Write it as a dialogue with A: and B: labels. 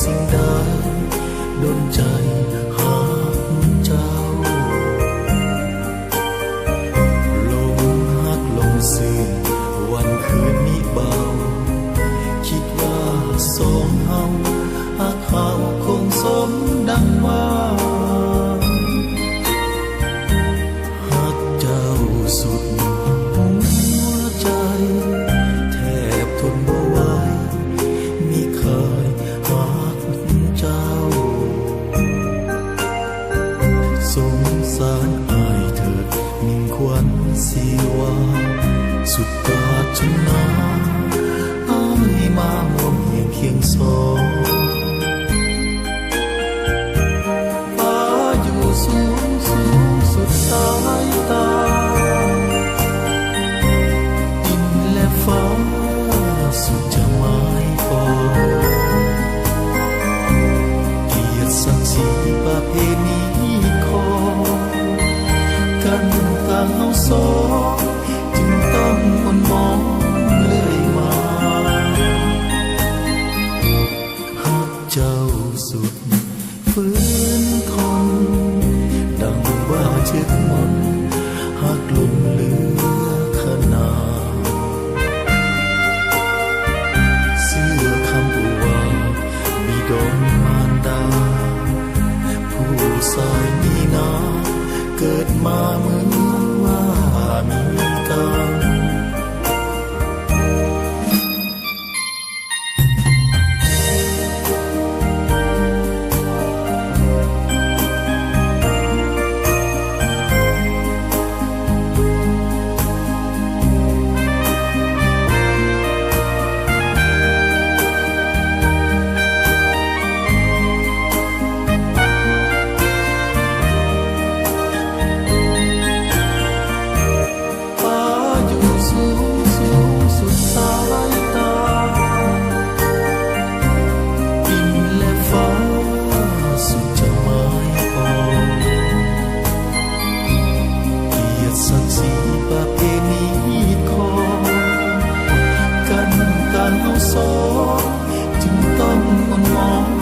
A: สิ่งใดดลใจหากเจ้าลงหักลงซื่นวันคืนนี้เบาคิดว่าสองเฮาหากเขาคงสมดังว่าหักเจ้าสุดหัวใจแทบทนบ่ไหวมิเคยหักเจ้าสงสารอายเถิดมิ่งควันสีวาสุดกาดจนนาอายมาห่วงเพียงเคียงสองฟ้าอยู่สูงสูงสุดสายตาดินและฟ้าสุดจะหมายปองเกียรติศักดิ์ศรีประเพณีของกันต่างเฮาสองจึงต้องมองเลื่อยมาหากเจ้าสุดฝืนทนดังว่าเจ็บมนหากลงเหลือขนาเสื้อคำอุวามีดงมารดาผู้สายมีนาเกิดมาเหมือนว่ามีกรรมศักดิ์ศรีประเพณีของกันเฮาสองจึงต้องมอง